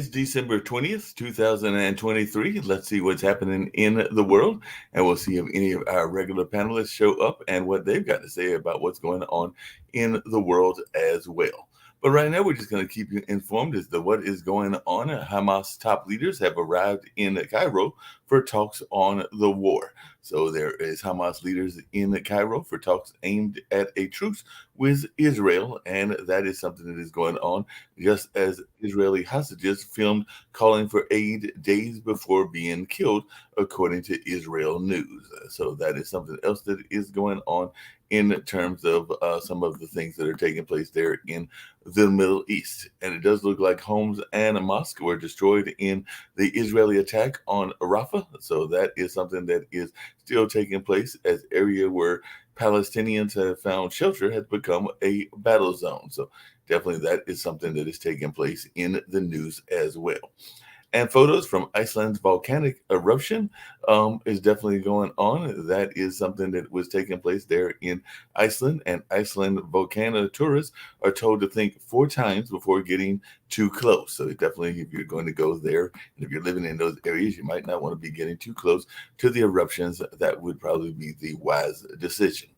is December 20th, 2023. Let's see what's happening in the world, and we'll see if any of our regular panelists show up and what they've got to say about what's going on in the world as well. But right now, we're just going to keep you informed as to what is going on. Hamas top leaders have arrived in Cairo for talks on the war. So there is Hamas leaders in Cairo for talks aimed at a truce with Israel, and that is something that is going on just as Israeli hostages filmed calling for aid days before being killed, according to Israel News. So that is something else that is going on in terms of some of the things that are taking place there in the Middle East. And it does look like homes and a mosque were destroyed in the Israeli attack on Rafah. So that is something that is still taking place as area where Palestinians have found shelter has become a battle zone. So definitely that is something that is taking place in the news as well. And photos from Iceland's volcanic eruption is definitely going on. That is something that was taking place there in Iceland. And Iceland volcano tourists are told to think 4 times before getting too close. So definitely, if you're going to go there, and if you're living in those areas, you might not want to be getting too close to the eruptions. That would probably be the wise decision.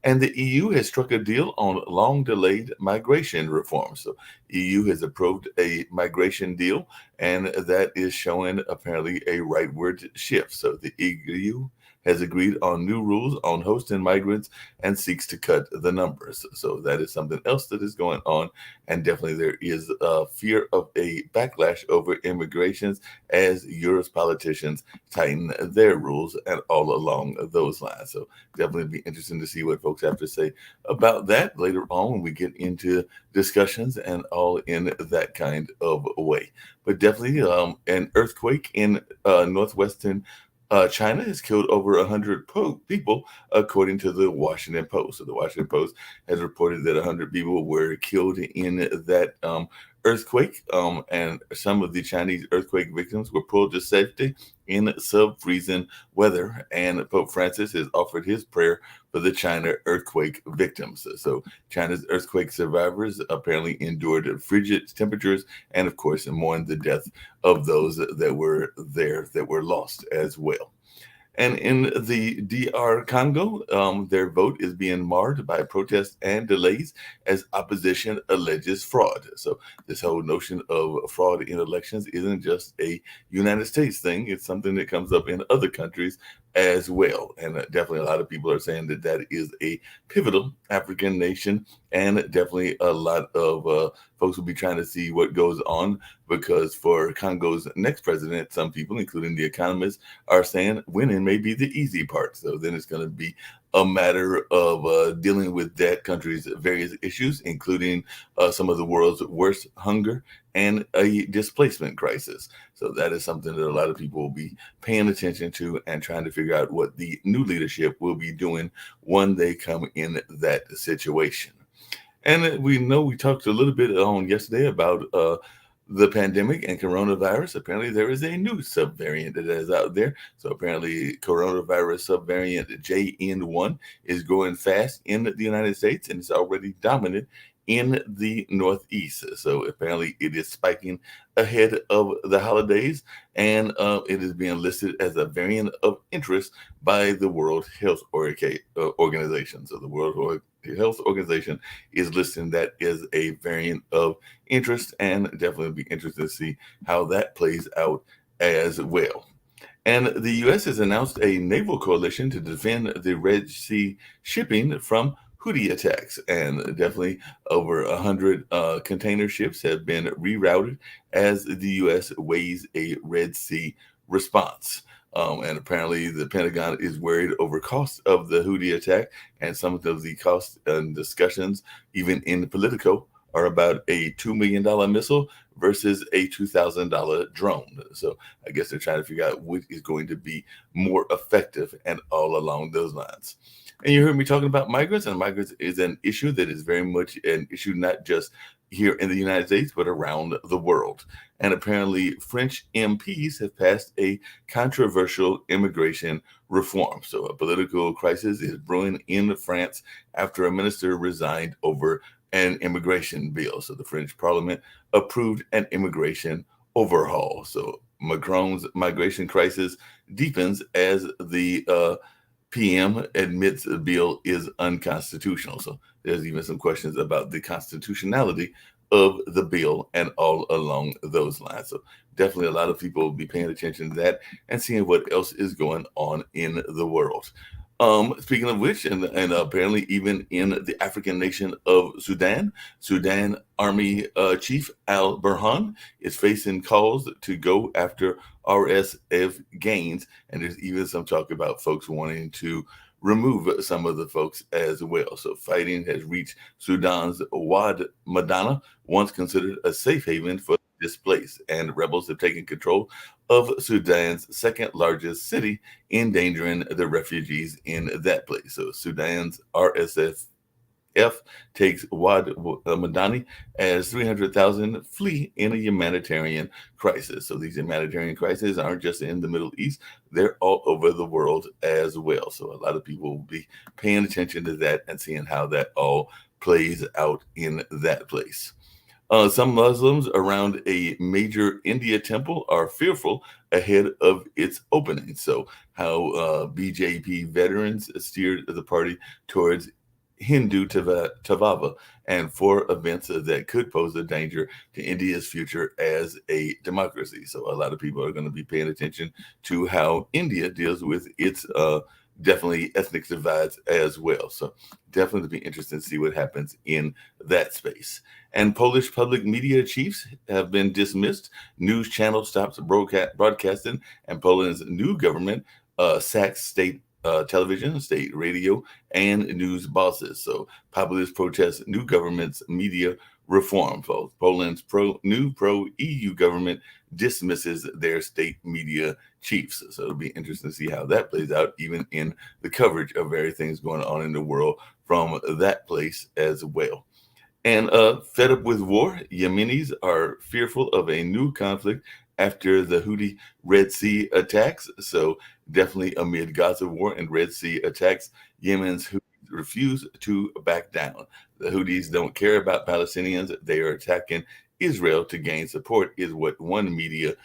And the EU has struck a deal on long-delayed migration reform. So EU has approved a migration deal, and that is showing apparently a rightward shift. So the EU has agreed on new rules on hosting migrants and seeks to cut the numbers. So that is something else that is going on. And definitely there is a fear of a backlash over immigrations as Europe's politicians tighten their rules and all along those lines. So definitely be interesting to see what folks have to say about that later on when we get into discussions and all in that kind of way. But definitely an earthquake in northwestern China has killed over 100 people, according to the Washington Post. So the Washington Post has reported that 100 people were killed in that earthquake, and some of the Chinese earthquake victims were pulled to safety in sub-freezing weather. And Pope Francis has offered his prayer for the China earthquake victims. So China's earthquake survivors apparently endured frigid temperatures and, of course, mourned the death of those that were there that were lost as well. And in the DR Congo, their vote is being marred by protests and delays as opposition alleges fraud. So this whole notion of fraud in elections isn't just a United States thing. It's something that comes up in other countries as well. And definitely a lot of people are saying that that is a pivotal African nation. And definitely a lot of folks will be trying to see what goes on, because for Congo's next president, some people, including the economists, are saying winning may be the easy part. So then it's going to be a matter of dealing with that country's various issues, including some of the world's worst hunger and a displacement crisis. So that is something that a lot of people will be paying attention to and trying to figure out what the new leadership will be doing when they come in that situation. And we know we talked a little bit on yesterday about the pandemic and coronavirus. Apparently, there is a new subvariant that is out there. So apparently, coronavirus subvariant JN1 is growing fast in the United States, and it's already dominant in the Northeast. So apparently, it is spiking ahead of the holidays, and it is being listed as a variant of interest by the World Health Organization. So the Health Organization is listing that as a variant of interest, and definitely be interested to see how that plays out as well. And the U.S. has announced a naval coalition to defend the Red Sea shipping from Houthi attacks, and definitely over 100 container ships have been rerouted as the U.S. weighs a Red Sea response. And apparently, the Pentagon is worried over costs of the Houthi attack, and some of the costs and discussions, even in Politico, are about a $2 million missile versus a $2,000 drone. So I guess they're trying to figure out what is going to be more effective and all along those lines. And you heard me talking about migrants, and migrants is an issue that is very much an issue not just here in the United States, but around the world. And apparently, French MPs have passed a controversial immigration reform. So a political crisis is brewing in France after a minister resigned over an immigration bill. So the French parliament approved an immigration overhaul. So Macron's migration crisis deepens as the PM admits the bill is unconstitutional. So there's even some questions about the constitutionality of the bill and all along those lines. So definitely a lot of people will be paying attention to that and seeing what else is going on in the world. Speaking of which, and apparently even in the African nation of Sudan, Sudan Army Chief Al Burhan is facing calls to go after RSF gains, and there's even some talk about folks wanting to remove some of the folks as well. So fighting has reached Sudan's Wad Madani, once considered a safe haven for displaced, and rebels have taken control of Sudan's second largest city, endangering the refugees in that place. So Sudan's RSF takes Wad Madani as 300,000 flee in a humanitarian crisis. So these humanitarian crises aren't just in the Middle East, they're all over the world as well. So a lot of people will be paying attention to that and seeing how that all plays out in that place. Some Muslims around a major India temple are fearful ahead of its opening. So, how BJP veterans steered the party towards Hindu Tavava and for events that could pose a danger to India's future as a democracy. So, a lot of people are going to be paying attention to how India deals with its definitely ethnic divides as well. So, definitely be interesting to see what happens in that space. And Polish public media chiefs have been dismissed. News channel stops broadcasting, and Poland's new government sacks state television, state radio, and news bosses. So populist protests new government's media reform. Poland's pro EU government dismisses their state media chiefs. So it'll be interesting to see how that plays out, even in the coverage of various things going on in the world from that place as well. And fed up with war, Yemenis are fearful of a new conflict after the Houthi Red Sea attacks. So, definitely amid Gaza war and Red Sea attacks, Yemen's Houthis refuse to back down. The Houthis don't care about Palestinians. They are attacking Israel to gain support, is what one media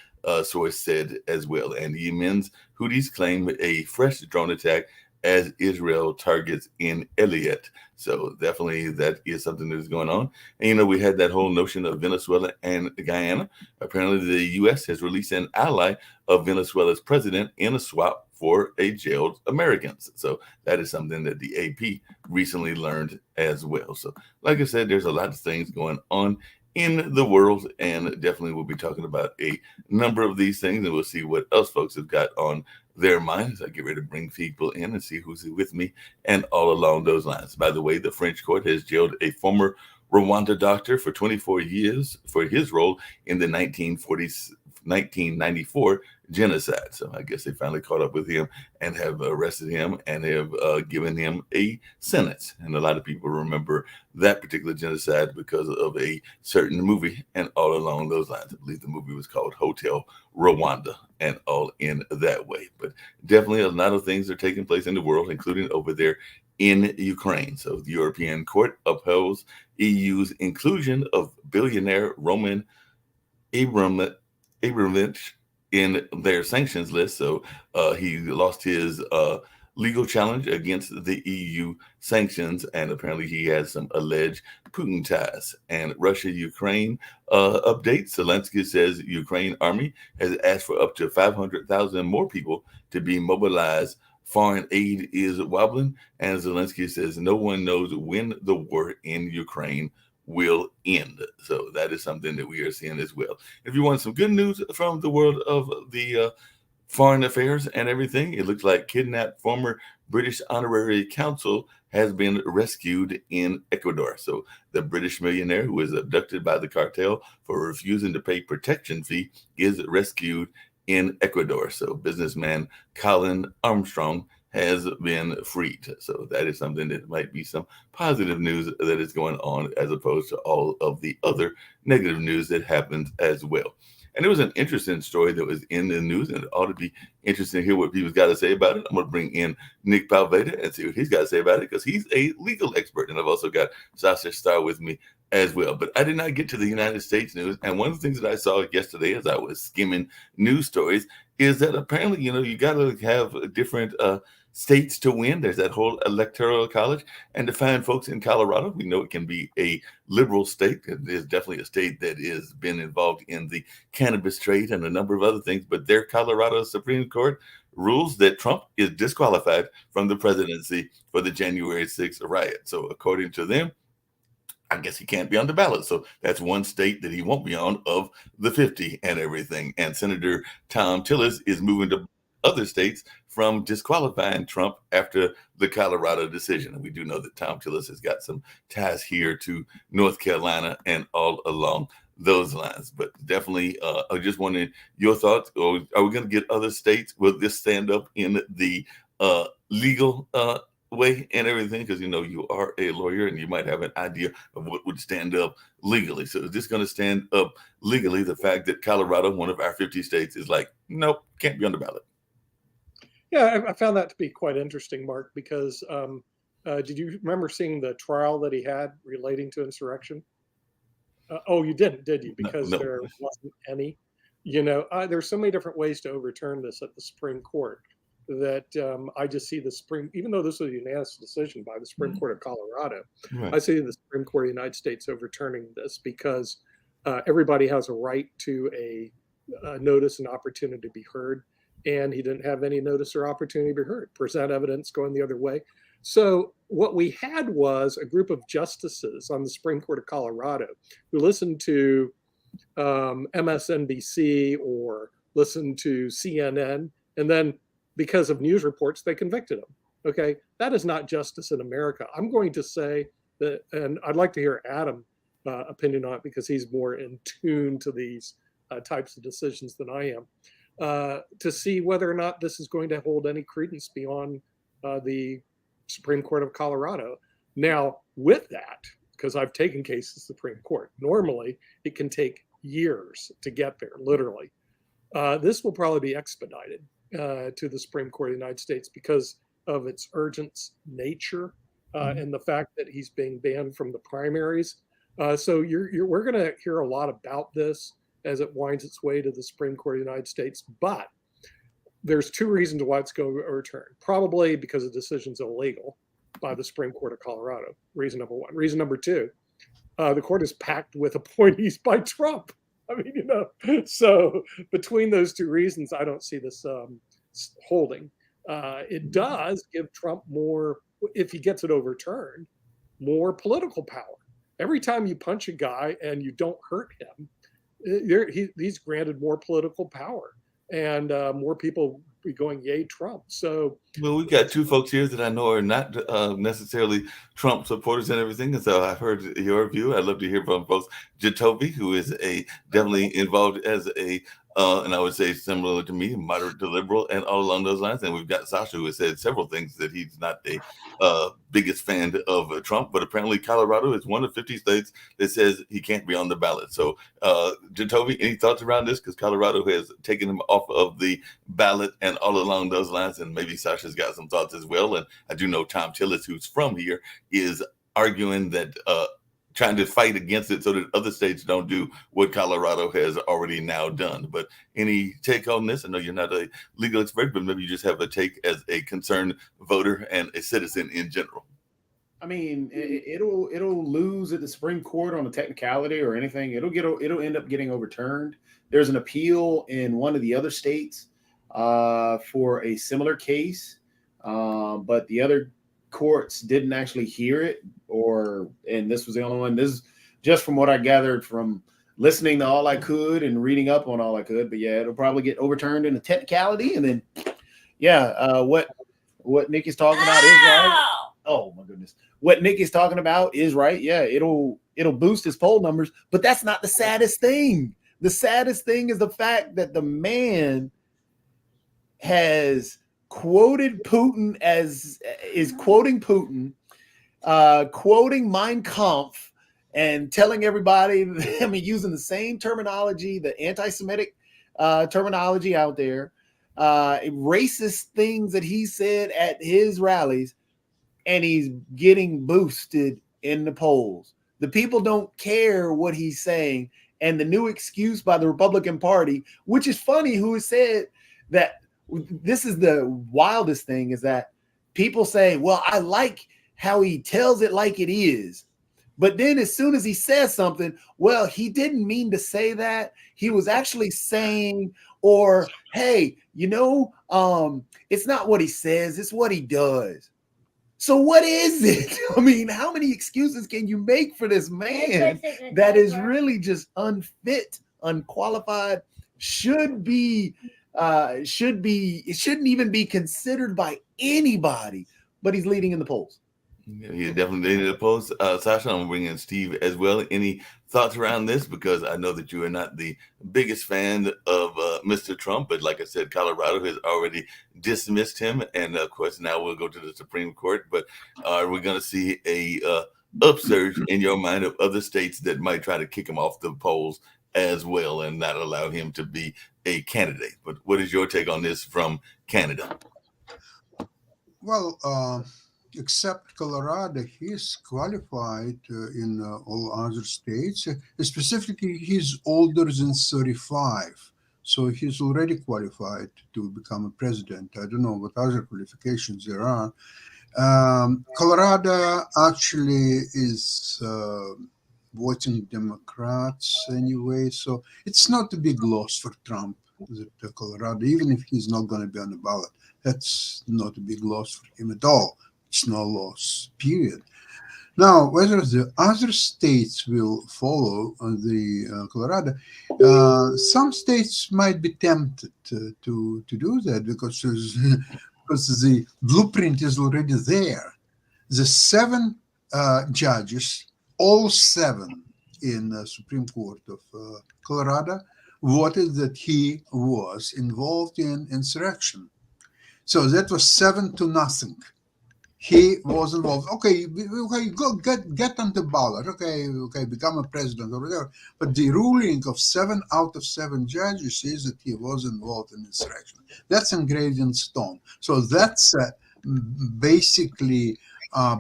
source said as well. And Yemen's Houthis claim a fresh drone attack as Israel targets in Elliot. So definitely that is something that is going on. And we had that whole notion of Venezuela and Guyana. Apparently the U.S. has released an ally of Venezuela's president in a swap for a jailed Americans. So that is something that the AP recently learned as well. So like I said, there's a lot of things going on in the world, and definitely we'll be talking about a number of these things, and we'll see what else folks have got on their minds. I get ready to bring people in and see who's with me and all along those lines. By the way, the French court has jailed a former Rwanda doctor for 24 years for his role in the 1994 genocide. So I guess they finally caught up with him and have arrested him and have given him a sentence. And a lot of people remember that particular genocide because of a certain movie and all along those lines. I believe the movie was called Hotel Rwanda and all in that way. But definitely a lot of things are taking place in the world, including over there in Ukraine. So the European Court upholds EU's inclusion of billionaire Roman Abramovich in their sanctions list. So he lost his legal challenge against the EU sanctions, and apparently he has some alleged Putin ties. And Russia-Ukraine update, Zelensky says Ukraine army has asked for up to 500,000 more people to be mobilized. Foreign aid is wobbling, and Zelensky says no one knows when the war in Ukraine will end. So that is something that we are seeing as well. If you want some good news from the world of the foreign affairs and everything, it looks like kidnapped former British honorary consul has been rescued in Ecuador. So the British millionaire who was abducted by the cartel for refusing to pay protection fee is rescued in Ecuador. So businessman Colin Armstrong has been freed. So that is something that might be some positive news that is going on as opposed to all of the other negative news that happens as well. And it was an interesting story that was in the news, and it ought to be interesting to hear what people's got to say about it. I'm going to bring in Nick Palveda and see what he's got to say about it, because he's a legal expert. And I've also got Sasha Starr with me as well. But I did not get to the United States news. And one of the things that I saw yesterday as I was skimming news stories is that apparently, you got to have different states to win. There's that whole electoral college. And to find folks in Colorado, we know it can be a liberal state. It is definitely a state that has been involved in the cannabis trade and a number of other things. But their Colorado Supreme Court rules that Trump is disqualified from the presidency for the January 6th riot. So according to them, I guess he can't be on the ballot. So that's one state that he won't be on of the 50 and everything. And Senator Tom Tillis is moving to other states from disqualifying Trump after the Colorado decision. And we do know that Tom Tillis has got some ties here to North Carolina and all along those lines. But definitely, I just wanted your thoughts. Or are we going to get other states? Will this stand up in the legal way and everything? Because you are a lawyer and you might have an idea of what would stand up legally. So is this going to stand up legally? The fact that Colorado, one of our 50 states, is like, nope, can't be on the ballot. Yeah, I found that to be quite interesting, Mark, because did you remember seeing the trial that he had relating to insurrection? Oh, you didn't, did you? Because No. there wasn't any. There's so many different ways to overturn this at the Supreme Court that I just see the Supreme, even though this was a unanimous decision by the Supreme Court of Colorado, Right. I see the Supreme Court of the United States overturning this because everybody has a right to a notice and opportunity to be heard. And he didn't have any notice or opportunity to be heard, present evidence going the other way. So what we had was a group of justices on the Supreme Court of Colorado who listened to MSNBC or listened to CNN, and then because of news reports, they convicted him. Okay, that is not justice in America. I'm going to say that, and I'd like to hear Adam's opinion on it because he's more in tune to these types of decisions than I am. To see whether or not this is going to hold any credence beyond the Supreme Court of Colorado. Now, with that, because I've taken cases to the Supreme Court, normally it can take years to get there, literally. This will probably be expedited to the Supreme Court of the United States because of its urgent nature and the fact that he's being banned from the primaries. So we're going to hear a lot about this as it winds its way to the Supreme Court of the United States. But there's two reasons why it's going to return. Probably because the decision's illegal by the Supreme Court of Colorado. Reason number one. Reason number two, the court is packed with appointees by Trump. I mean, so between those two reasons, I don't see this holding. It does give Trump more, if he gets it overturned, more political power. Every time you punch a guy and you don't hurt him, he's granted more political power, and more people be going yay Trump. So well, we've got two folks here that I know are not necessarily Trump supporters and everything, and so I've heard your view. I'd love to hear from both Jacoby, who is definitely involved as a and I would say similar to me, moderate to liberal, and all along those lines. And we've got Sasha, who has said several things that he's not a biggest fan of Trump, but apparently Colorado is one of 50 states that says he can't be on the ballot. So, Jacoby, any thoughts around this? Because Colorado has taken him off of the ballot and all along those lines, and maybe Sasha's got some thoughts as well. And I do know Tom Tillis, who's from here, is arguing that trying to fight against it so that other states don't do what Colorado has already now done. But any take on this? I know you're not a legal expert, but maybe you just have a take as a concerned voter and a citizen in general. I mean, it'll lose at the Supreme Court on a technicality or anything. It'll end up getting overturned. There's an appeal in one of the other states for a similar case, but the other courts didn't actually hear it, and this was the only one. This is just from what I gathered from listening to all I could and reading up on all I could. But yeah, it'll probably get overturned in a technicality, and then what Nikki's talking about is right. Oh my goodness, what Nikki's talking about is right. Yeah, it'll boost his poll numbers, but that's not the saddest thing. The saddest thing is the fact that the man has quoted Putin quoting Mein Kampf and telling everybody, using the same terminology, the anti-Semitic terminology out there, racist things that he said at his rallies, and he's getting boosted in the polls. The people don't care what he's saying. And the new excuse by the Republican Party, which is funny, who has said that this is the wildest thing, is that people say, well, I like how he tells it like it is. But then as soon as he says something, well, he didn't mean to say that. He was actually saying, or, hey, it's not what he says, it's what he does. So what is it? I mean, how many excuses can you make for this man that is really just unfit, unqualified, it shouldn't even be considered by anybody, but he's leading in the polls. Yeah, definitely leading the polls. Sasha, I'm bringing in Steve as well. Any thoughts around this? Because I know that you are not the biggest fan of Mr. Trump, but like I said, Colorado has already dismissed him, and of course now we'll go to the Supreme Court. But are we going to see a upsurge in your mind of other states that might try to kick him off the polls as well and not allow him to be a candidate? But what is your take on this from Canada? Well, except Colorado, he's qualified in all other states. Specifically, he's older than 35, so he's already qualified to become a president. I don't know what other qualifications there are. Colorado actually is voting Democrats anyway, so it's not a big loss for Trump that Colorado, even if he's not going to be on the ballot. That's not a big loss for him at all. It's no loss, period. Now, whether the other states will follow the Colorado, some states might be tempted to do that because the blueprint is already there. The 7 judges, all 7 in the Supreme Court of Colorado, voted that he was involved in insurrection. So that was 7-0. He was involved. Okay, go get on the ballot. Okay, become a president or whatever. But the ruling of 7 out of 7 judges is that he was involved in insurrection. That's engraved in stone. So that's basically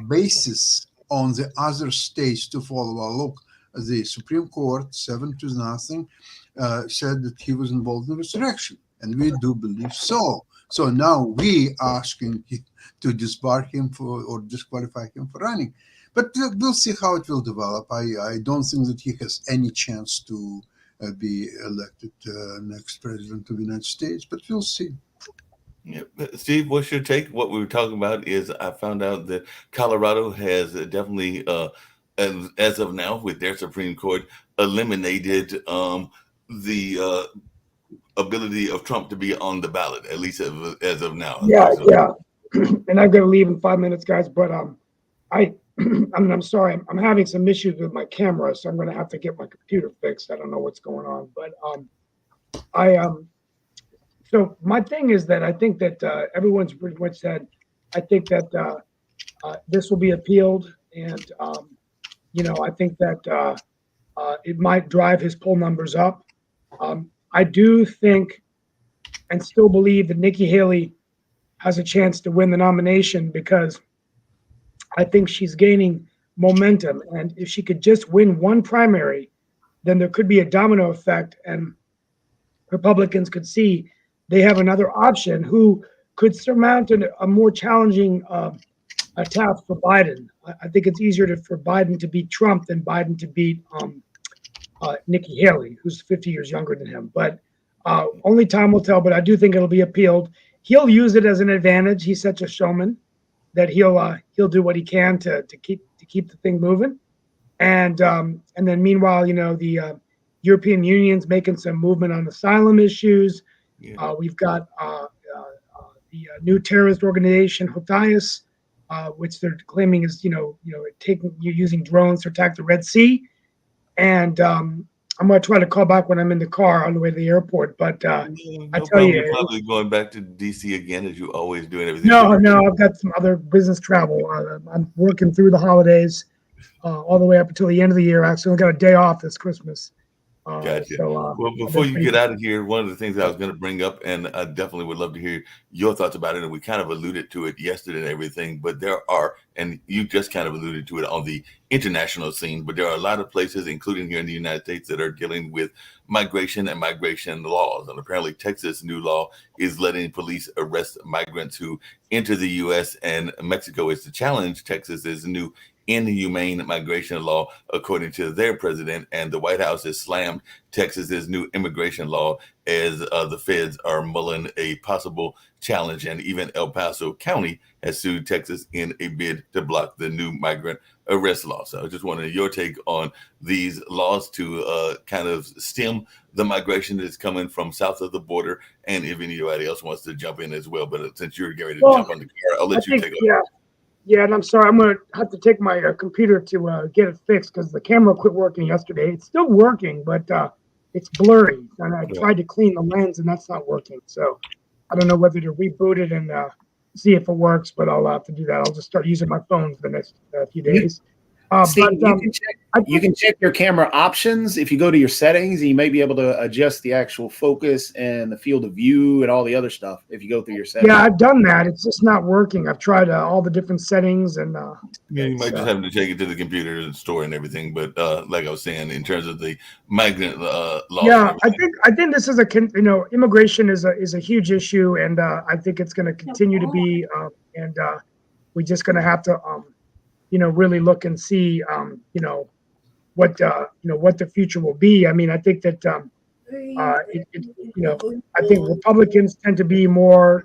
basis on the other states to follow. Well, look, the Supreme Court 7-0 said that he was involved in insurrection, and we do believe so. So now we asking to disbar him or disqualify him for running. But we'll see how it will develop. I don't think that he has any chance to be elected next president of the United States, but we'll see. Yeah. Steve, what's your take? What we were talking about is I found out that Colorado has definitely, as of now, with their Supreme Court, eliminated the ability of Trump to be on the ballot, at least as of now. Yeah. And I've got to leave in 5 minutes, guys. But I'm sorry, I'm having some issues with my camera, so I'm going to have to get my computer fixed. I don't know what's going on, but so my thing is that I think that everyone's pretty much said. I think that this will be appealed, and I think that it might drive his poll numbers up. I do think and still believe that Nikki Haley has a chance to win the nomination because I think she's gaining momentum. And if she could just win one primary, then there could be a domino effect and Republicans could see they have another option who could surmount a more challenging task for Biden. I think it's easier for Biden to beat Trump than Biden to beat Nikki Haley, who's 50 years younger than him. But only time will tell, but I do think it'll be appealed. He'll use it as an advantage. He's such a showman that he'll do what he can to keep the thing moving. And then meanwhile, the European Union's making some movement on asylum issues. Yeah. We've got the new terrorist organization Houthis, which they're claiming is using drones to attack the Red Sea. And I'm going to try to call back when I'm in the car on the way to the airport. But I tell you, you're probably going back to DC again as you always do and everything. No, I've got some other business travel. I'm working through the holidays all the way up until the end of the year. Actually, I got a day off this Christmas. Gotcha. So, Well, before you get out of here, one of the things I was going to bring up, and I definitely would love to hear your thoughts about it, and we kind of alluded to it yesterday and everything, but there are, and you just kind of alluded to it on the international scene, but there are a lot of places, including here in the United States, that are dealing with migration and migration laws. And apparently Texas' new law is letting police arrest migrants who enter the U.S., and Mexico is to challenge Texas's new inhumane migration law, according to their president. And the White House has slammed Texas's new immigration law as the feds are mulling a possible challenge. And even El Paso County has sued Texas in a bid to block the new migrant arrest law. So I just wanted your take on these laws to kind of stem the migration that's coming from south of the border, and if anybody else wants to jump in as well. But since you're getting ready to jump on the car, I'll let you take over. Yeah, and I'm sorry, I'm going to have to take my computer to get it fixed because the camera quit working yesterday. It's still working, but it's blurry. And I tried to clean the lens, and that's not working. So I don't know whether to reboot it and see if it works, but I'll have to do that. I'll just start using my phone for the next few days. Steve, you can check your camera options. If you go to your settings, you may be able to adjust the actual focus and the field of view and all the other stuff if you go through your settings. Yeah, I've done that. It's just not working. I've tried all the different settings, and you might just have to take it to the computer and store and everything. But like I was saying, in terms of the migrant law, yeah, I think this is immigration is a huge issue, and I think it's going to continue to be, and we're just going to have to really look and see, what the future will be. I mean, I think that, I think Republicans tend to be more,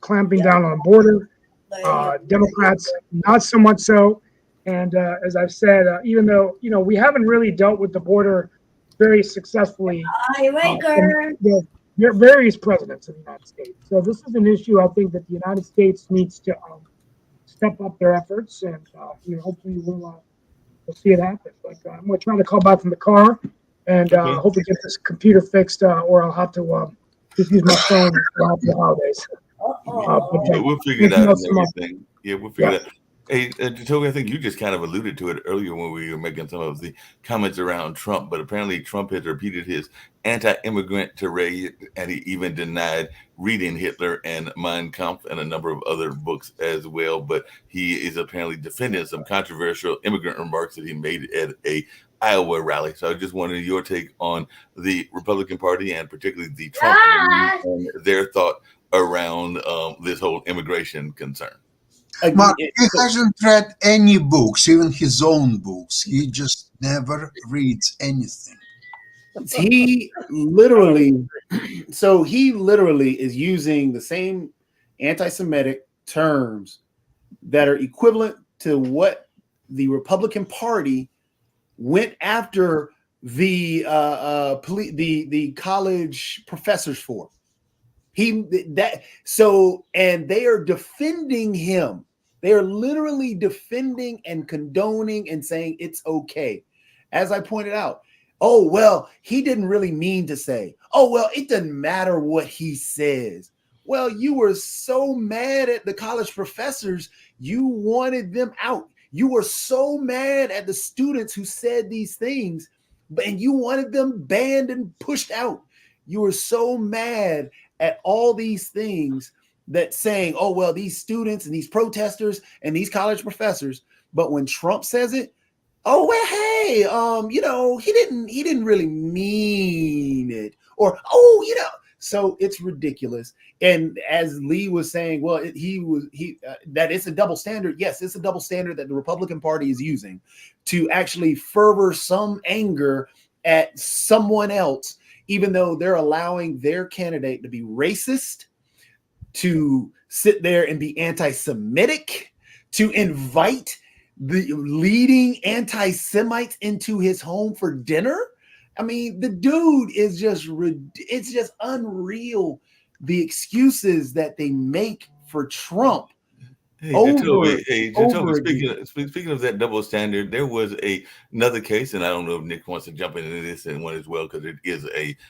clamping down on border. Democrats, not so much so. And as I've said, even though, we haven't really dealt with the border very successfully, various presidents in the United States. So this is an issue I think that the United States needs to step up their efforts, and hopefully we'll see it happen. But I'm going to try to call back from the car, and hopefully get this computer fixed, or I'll have to just use my phone throughout the holidays. We'll figure it out and everything. Yeah, we'll figure it out. Hey, Toby, I think you just kind of alluded to it earlier when we were making some of the comments around Trump, but apparently Trump has repeated his anti-immigrant tirade, and he even denied reading Hitler and Mein Kampf and a number of other books as well. But he is apparently defending some controversial immigrant remarks that he made at a Iowa rally. So I just wanted your take on the Republican Party, and particularly the Trump and their thought around this whole immigration concern. Mark, he hasn't read any books, even his own books. He just never reads anything. He literally is using the same anti-Semitic terms that are equivalent to what the Republican Party went after the college professors for. And they are defending him. They are literally defending and condoning and saying it's okay. As I pointed out, oh, well, he didn't really mean to say, oh, well, it doesn't matter what he says. Well, you were so mad at the college professors, you wanted them out. You were so mad at the students who said these things, and you wanted them banned and pushed out. You were so mad at all these things that saying, oh, well, these students and these protesters and these college professors. But when Trump says it, oh, well, hey, he didn't really mean it, or, so it's ridiculous. And as Lee was saying, well, that it's a double standard. Yes, it's a double standard that the Republican Party is using to actually further some anger at someone else, even though they're allowing their candidate to be racist, to sit there and be anti-Semitic, to invite the leading anti-Semites into his home for dinner. I mean, the dude is it's just unreal, the excuses that they make for Trump. Speaking of that double standard, there was another case, and I don't know if Nick wants to jump into this one as well, because it is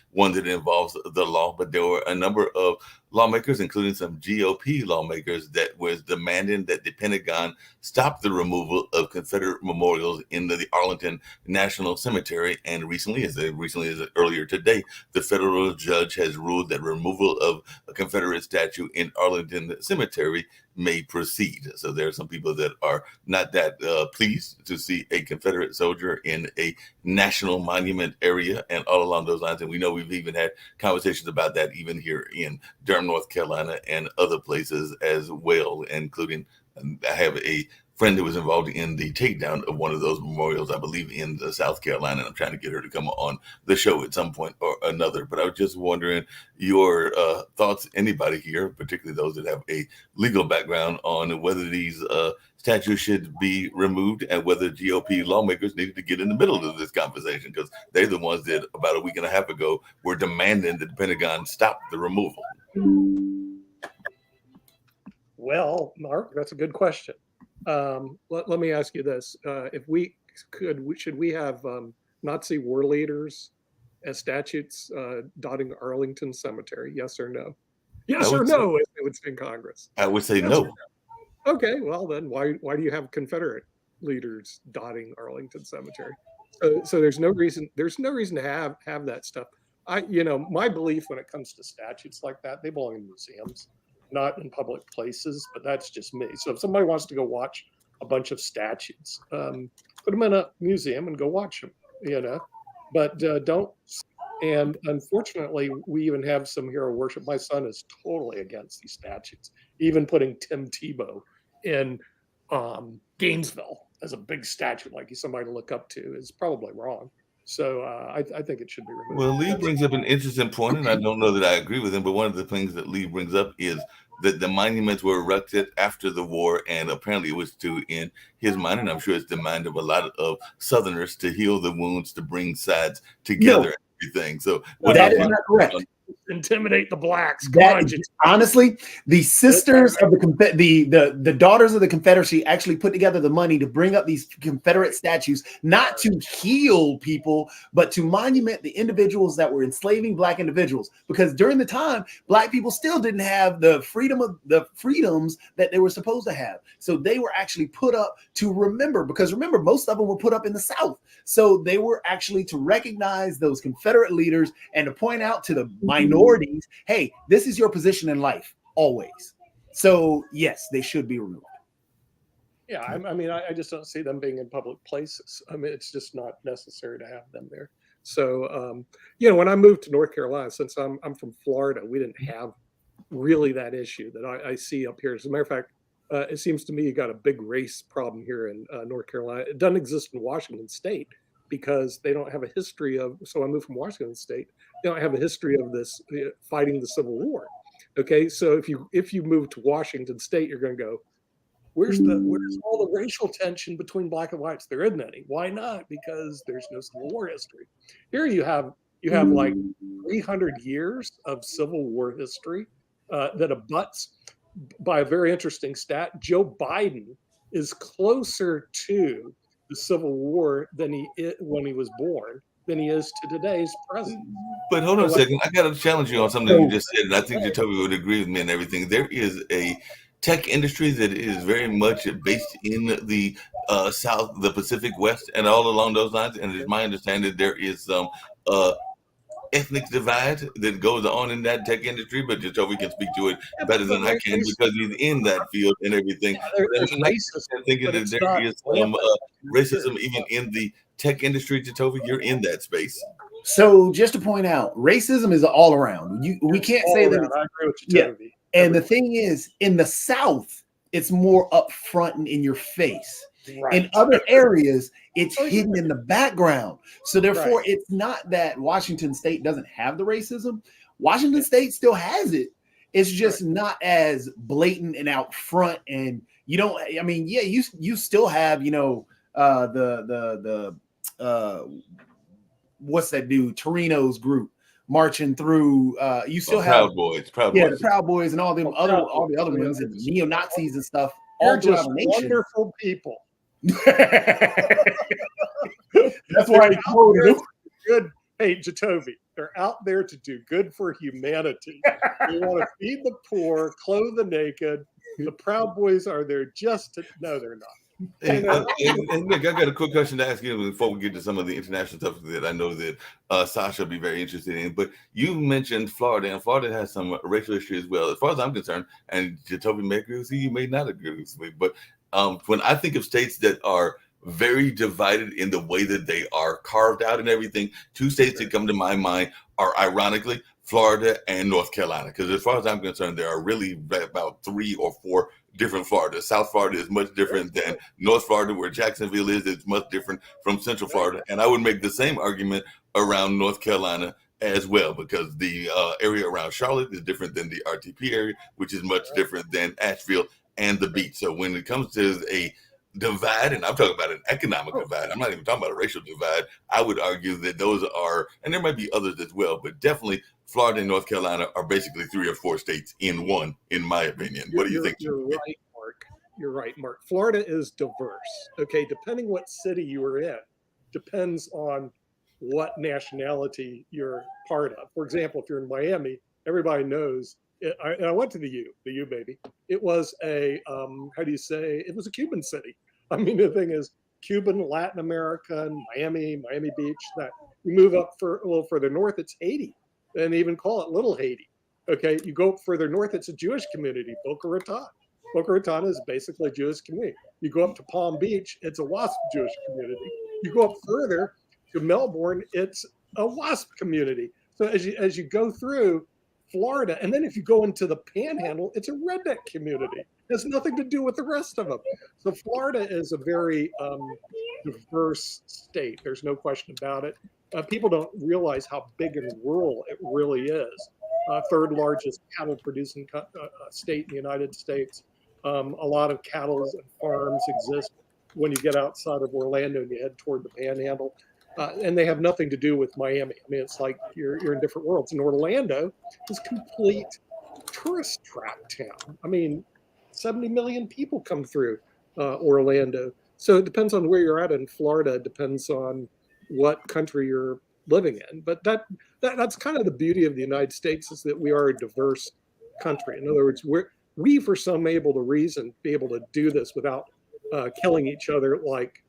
one that involves the law. But there were a number of lawmakers, including some GOP lawmakers, that was demanding that the Pentagon stop the removal of Confederate memorials in the Arlington National Cemetery. And recently as earlier today, the federal judge has ruled that removal of a Confederate statue in Arlington Cemetery may proceed. So there are some people that are not that pleased to see a Confederate soldier in a national monument area and all along those lines. And we know we've even had conversations about that even here in Durham, North Carolina, and other places as well, including I have a friend who was involved in the takedown of one of those memorials, I believe in South Carolina. And I'm trying to get her to come on the show at some point or another. But I was just wondering your thoughts, anybody here, particularly those that have a legal background, on whether these statues should be removed and whether GOP lawmakers needed to get in the middle of this conversation, because they're the ones that about a week and a half ago were demanding that the Pentagon stop the removal. Well, Mark, that's a good question. Let me ask you this: if we could, should we have Nazi war leaders as statutes dotting Arlington Cemetery? Yes or no? Yes or no? If they would say in Congress, I would say yes no. Okay, well then, why do you have Confederate leaders dotting Arlington Cemetery? So there's no reason to have that stuff. My belief when it comes to statutes like that, they belong in museums, not in public places, but that's just me. So if somebody wants to go watch a bunch of statues, put them in a museum and go watch them, but don't. And unfortunately, we even have some hero worship. My son is totally against these statues, even putting Tim Tebow in Gainesville as a big statue, like he's somebody to look up to, is probably wrong. So I think it should be removed. Well, Lee brings up an interesting point, and I don't know that I agree with him, but one of the things that Lee brings up is that the monuments were erected after the war, and apparently it was to, in his mind, and I'm sure it's the mind of a lot of Southerners, to heal the wounds, to bring sides together and everything. So that is not correct. Intimidate the blacks. Honestly, the sisters of the daughters of the Confederacy actually put together the money to bring up these Confederate statues, not to heal people, but to monument the individuals that were enslaving Black individuals. Because during the time, Black people still didn't have the freedoms that they were supposed to have. So they were actually put up to remember, because remember, most of them were put up in the South. So they were actually to recognize those Confederate leaders and to point out to the minorities, hey, this is your position in life always. So yes, they should be removed. Yeah, I just don't see them being in public places. I mean, it's just not necessary to have them there. So when I moved to North Carolina, since I'm from Florida, we didn't have really that issue that I see up here. As a matter of fact, it seems to me you got a big race problem here in North Carolina. It doesn't exist in Washington State because they don't have a history of. So I moved from Washington State. They don't have a history of this fighting the Civil War. Okay, so if you move to Washington State, you're going to go, where's all the racial tension between Black and whites? There isn't any. Why not? Because there's no Civil War history. Here you have like 300 years of Civil War history that abuts. By a very interesting stat, Joe Biden is closer to the Civil War when he was born than he is to today's president. But hold on a second. I got to challenge you on something you just said, and I think Jacoby would agree with me and everything. There is a tech industry that is very much based in the South, the Pacific West, and all along those lines. And it's my understanding that there is some ethnic divide that goes on in that tech industry, but Jacoby can speak to it better than I can because he's in that field and everything. There's racism, thinking that there is some racism even in the tech industry. Jacoby, you're in that space. So just to point out, racism is all around. We can't say that. I agree with you, Toby. And the thing is, in the South, it's more upfront and in your face. Right. In other areas, it's hidden in the background. So therefore, it's not that Washington State doesn't have the racism. Washington State still has it. It's just not as blatant and out front. And you don't. I mean, yeah, you still have what's that dude? Torino's group marching through. You still have Proud Boys, the Proud Boys, and all the other ones, and neo-Nazis and stuff. They're just wonderful people. That's why I quoted him. Hey, Jacoby, they're out there to do good for humanity. They want to feed the poor, clothe the naked. The Proud Boys are there just to. No, they're not. And Nick, I got a quick question to ask you before we get to some of the international stuff that I know that Sasha will be very interested in. But you mentioned Florida, and Florida has some racial issues as well. As far as I'm concerned, and Jacoby may agree with you, you may not agree with me, but when I think of states that are very divided in the way that they are carved out and everything, two states that come to my mind are ironically Florida and North Carolina. Because as far as I'm concerned, there are really about 3 or 4 different Florida. South Florida is much different than North Florida, where Jacksonville is. It's much different from Central Florida. And I would make the same argument around North Carolina as well, because the area around Charlotte is different than the RTP area, which is much different than Asheville and the beach. So when it comes to a divide, and I'm talking about an economic divide, I'm not even talking about a racial divide, I would argue that those are, and there might be others as well, but definitely Florida and North Carolina are basically 3 or 4 states in one, in my opinion. What do you think? You're right, Mark. You're right, Mark. Florida is diverse. Okay, depending what city you are in, depends on what nationality you're part of. For example, if you're in Miami, everybody knows. I went to the U, baby. It was a, how do you say? It was a Cuban city. I mean, the thing is, Cuban, Latin American, Miami Beach. That you move up for a little further north, it's Haiti, and they even call it Little Haiti. Okay, you go up further north, it's a Jewish community, Boca Raton. Boca Raton is basically a Jewish community. You go up to Palm Beach, it's a WASP Jewish community. You go up further to Melbourne, it's a WASP community. So as you go through Florida, and then if you go into the Panhandle, it's a redneck community. It has nothing to do with the rest of them. So Florida is a very diverse state. There's no question about it. People don't realize how big and rural it really is. 3rd largest cattle producing state in the United States. A lot of cattle and farms exist when you get outside of Orlando and you head toward the Panhandle. And they have nothing to do with Miami. I mean, it's like you're in different worlds. And Orlando is complete tourist trap town. I mean, 70 million people come through Orlando. So it depends on where you're at in Florida. It depends on what country you're living in. But that's kind of the beauty of the United States, is that we are a diverse country. In other words, we for some able to reason be able to do this without killing each other, like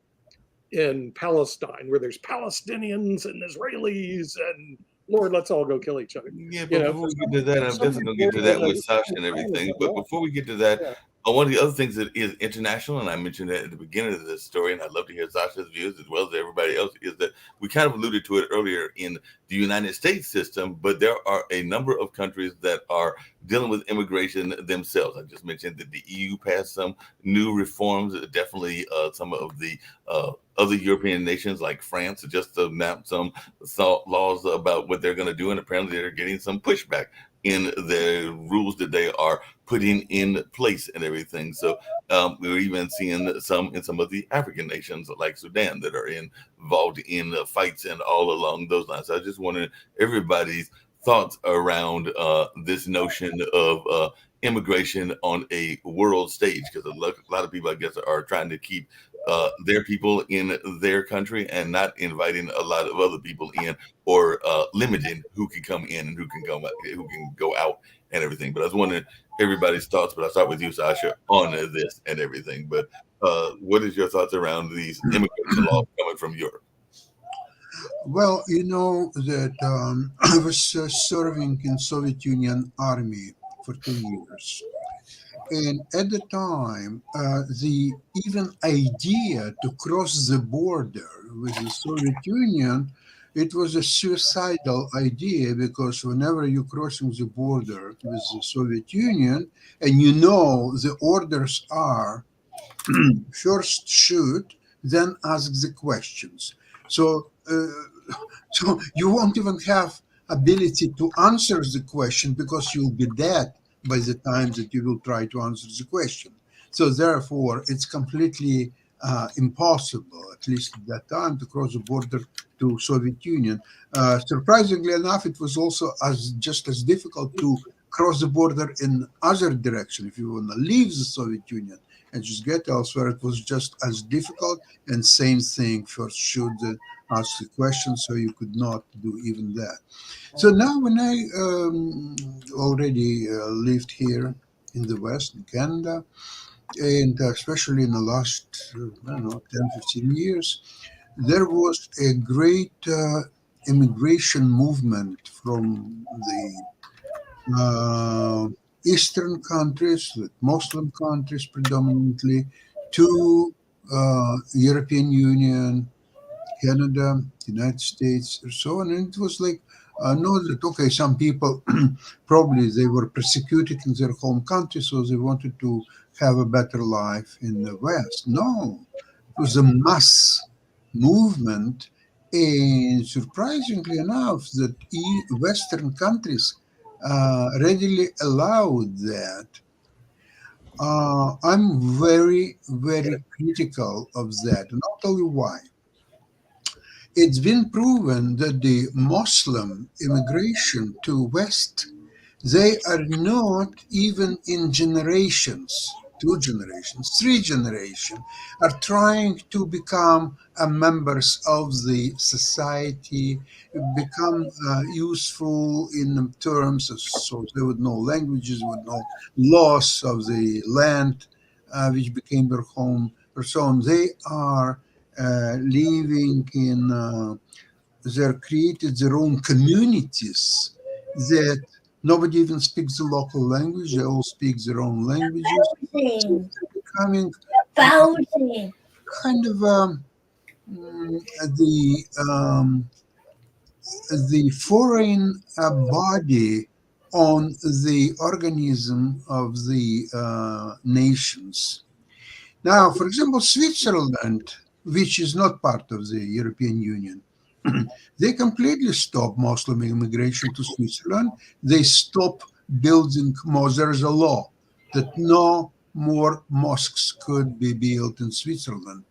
in Palestine, where there's Palestinians and Israelis, and Lord, let's all go kill each other. Yeah, but before we get to that, I'm definitely going to get to that with Sasha and everything. But before we get to that, one of the other things that is international, and I mentioned that at the beginning of this story, and I'd love to hear Sasha's views as well as everybody else, is that we kind of alluded to it earlier in the United States system, but there are a number of countries that are dealing with immigration themselves. I just mentioned that the EU passed some new reforms, definitely some of the other European nations like France just announced some laws about what they're going to do, and apparently they're getting some pushback in the rules that they are putting in place and everything. So we're even seeing some in some of the African nations like Sudan that are involved in fights and all along those lines. So I just wanted everybody's thoughts around this notion of immigration on a world stage, because a lot of people, I guess, are trying to keep their people in their country and not inviting a lot of other people in, or limiting who can come in and who can go out and everything. But I was wondering everybody's thoughts, but I'll start with you, Sasha, on this and everything. But what is your thoughts around these immigration laws coming from Europe? Well, you know that I was serving in Soviet Union Army for 2 years. And at the time, the even idea to cross the border with the Soviet Union, it was a suicidal idea, because whenever you're crossing the border with the Soviet Union, and you know the orders are first shoot, then ask the questions. So you won't even have ability to answer the question, because you'll be dead by the time that you will try to answer the question. So therefore, it's completely impossible, at least at that time, to cross the border to Soviet Union. Surprisingly enough, it was also just as difficult to cross the border in other direction. If you want to leave the Soviet Union and just get elsewhere. It was just as difficult, and same thing, first should ask the question, so you could not do even that. So now when I already lived here in the West, in Canada, and especially in the last, I don't know, 10, 15 years, there was a great immigration movement from the Eastern countries, with Muslim countries predominantly, to European Union, Canada, United States, and so on. And it was like, know that, okay, some people probably they were persecuted in their home country, so they wanted to have a better life in the West. No, it was a mass movement. And surprisingly enough, that Western countries readily allowed that. I'm very, very critical of that, and I'll tell you why. It's been proven that the Muslim immigration to West, they are not even in generations, 2 generations, 3 generations, are trying to become members of the society, become useful in terms of, so they would know languages, would know laws of the land, which became their home, or so on. They are living in, they're created their own communities that nobody even speaks the local language. They all speak their own languages. So they're becoming kind of the foreign body on the organism of the nations. Now, for example, Switzerland, which is not part of the European Union, they completely stopped Muslim immigration to Switzerland. They stopped building mosques. There's a law that no more mosques could be built in Switzerland.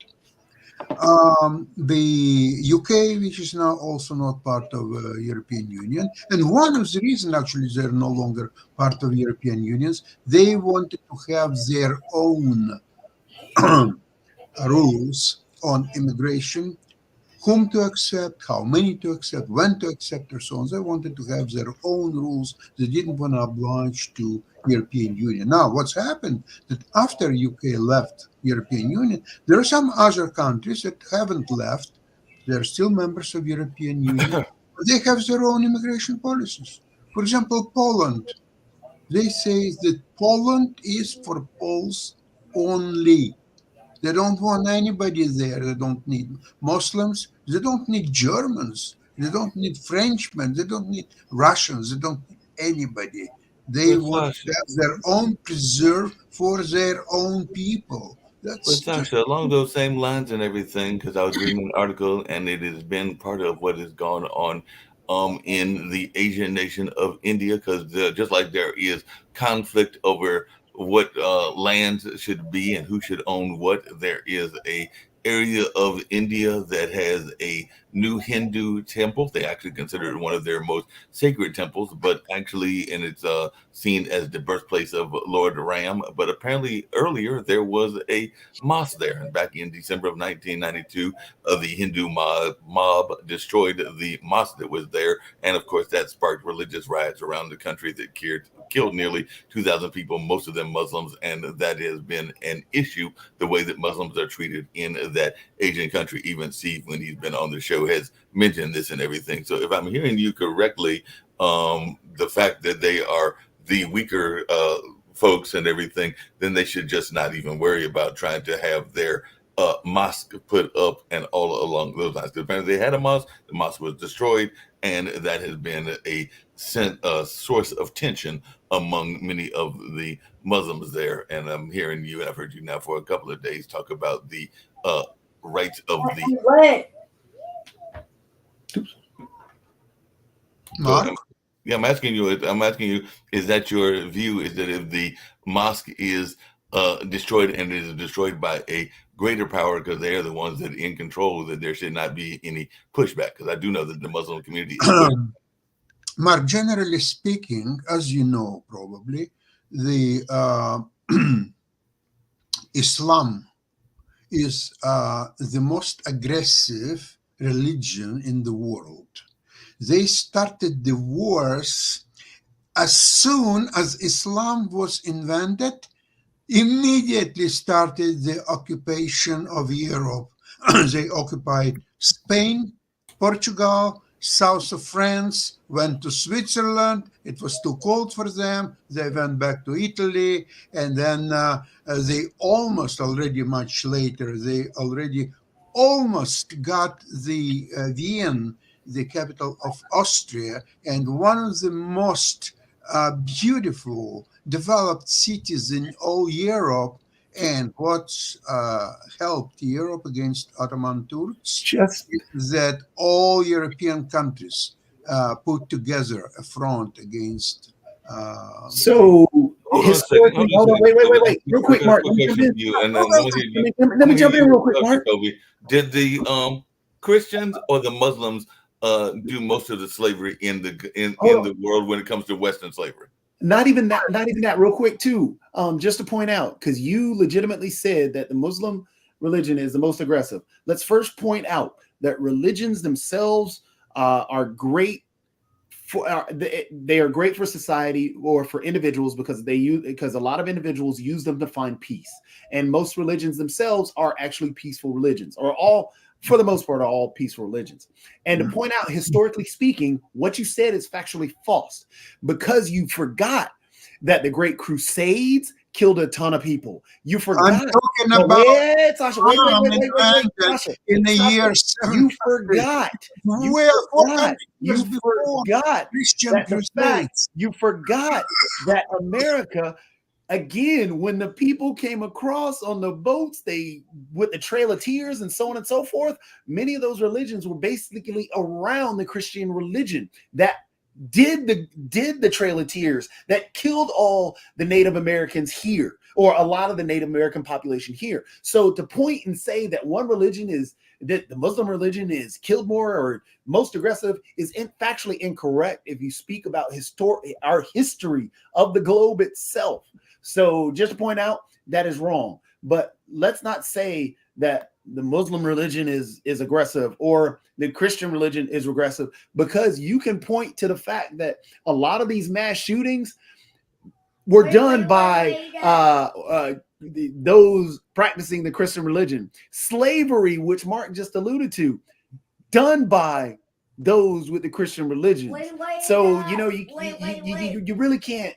The UK, which is now also not part of European Union, and one of the reasons actually they're no longer part of European Unions, they wanted to have their own rules on immigration, whom to accept, how many to accept, when to accept, and so on. They wanted to have their own rules. They didn't want to oblige to European Union. Now, what's happened that after UK left European Union, there are some other countries that haven't left. They're still members of European Union. They have their own immigration policies. For example, Poland. They say that Poland is for Poles only. They don't want anybody there. They don't need Muslims. They don't need Germans. They don't need Frenchmen. They don't need Russians. They don't need anybody. They want to have their own preserve for their own people. That's Sasha, along those same lines and everything, because I was reading an article and it has been part of what has gone on in the Asian nation of India, because just like there is conflict over what lands should be and who should own what, there is a area of India that has a new Hindu temple. They actually consider it one of their most sacred temples, but actually, and it's seen as the birthplace of Lord Ram. But apparently, earlier there was a mosque there, and back in December of 1992, the Hindu mob destroyed the mosque that was there, and of course, that sparked religious riots around the country that killed nearly 2,000 people, most of them Muslims, and that has been an issue, the way that Muslims are treated in that Asian country. Even Steve, when he's been on the show, has mentioned this and everything. So if I'm hearing you correctly, the fact that they are the weaker folks and everything, then they should just not even worry about trying to have their mosque put up and all along those lines. Because apparently they had a mosque, the mosque was destroyed, and that has been a source of tension among many of the Muslims there. And I'm hearing you, and I've heard you now for a couple of days talk about the rights of the. Yeah, I'm asking you. Is that your view? Is that if the mosque is destroyed and it is destroyed by a greater power because they are the ones that are in control, that there should not be any pushback? Because I do know that the Muslim community is Mark, generally speaking, as you know, probably the Islam is the most aggressive religion in the world. They started the wars as soon as Islam was invented, immediately started the occupation of Europe. They occupied Spain, Portugal, south of France, went to Switzerland. It was too cold for them. They went back to Italy, and then they almost already much later, they already almost got the Vienna, the capital of Austria, and one of the most beautiful developed cities in all Europe. And what's helped Europe against Ottoman Turks Just is that all European countries put together a front against. so Hold on a second. historically, hold on, wait, real quick, Mark. Let me jump in. You, and then let Let me jump in real quick, Mark. Toby. Did the Christians or the Muslims do most of the slavery in the world when it comes to Western slavery? Not even that, real quick, too. Just to point out, because you legitimately said that the Muslim religion is the most aggressive. Let's first point out that religions themselves are great for they are great for society or for individuals because a lot of individuals use them to find peace. And most religions themselves are actually peaceful religions, or all, for the most part, are all peaceful religions. And to point out, historically speaking, what you said is factually false, because you forgot that the Great Crusades killed a ton of people. You forgot. I'm talking about wait, Sasha, wait, Sasha, in the Sasha, year you forgot. You forgot Christian that the fact, Crusades. you forgot that America, again, when the people came across on the boats, they with the Trail of Tears and so on and so forth, many of those religions were basically around the Christian religion that did the Trail of Tears, that killed all the Native Americans here, or a lot of the Native American population here. So to point and say that one religion is that the Muslim religion is killed more or most aggressive is factually incorrect if you speak about our history of the globe itself. So just to point out, that is wrong. But let's not say that the Muslim religion is aggressive or the Christian religion is regressive, because you can point to the fact that a lot of these mass shootings were done by those practicing the Christian religion. Slavery, which Mark just alluded to, done by those with the Christian religion. So, you know, you really can't,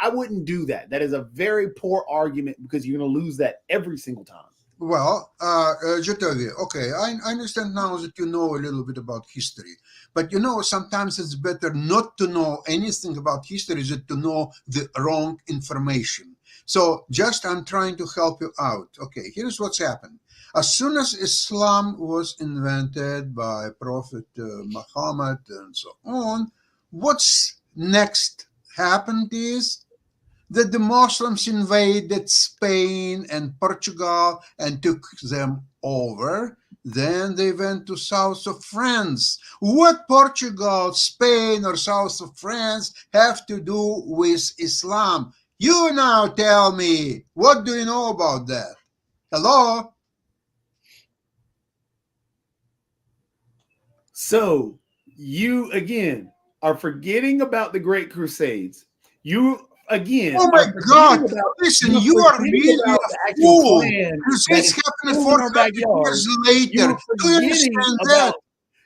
I wouldn't do that. That is a very poor argument, because you're going to lose that every single time. Well, Jatovi, okay, I understand now that you know a little bit about history. But, you know, sometimes it's better not to know anything about history than to know the wrong information. So just I'm trying to help you out. Okay, here's what's happened. As soon as Islam was invented by Prophet Muhammad and so on, what's next happened is that the Muslims invaded Spain and Portugal and took them over. Then they went to south of France. What Portugal, Spain, or south of France have to do with Islam? You now tell me, what do you know about that? Hello? So you, again, are forgetting about the Great Crusades. You, again, oh my God! Listen, you are really a fool. Crusades happened 400 years later. Do you understand that?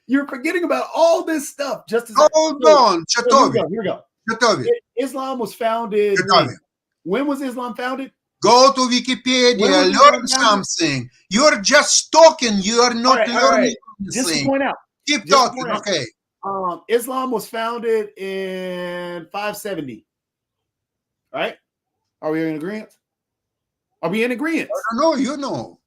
You're forgetting about all this stuff. Just as hold on, Chatovi. Here we go. Chatovi. Islam was founded. When was Islam founded? Go to Wikipedia, learn something. You're just talking. You are not learning anything. Just to point out. Keep talking. Okay. Islam was founded in 570. Right? Are we in agreement? Are we in agreement? I don't know. You know.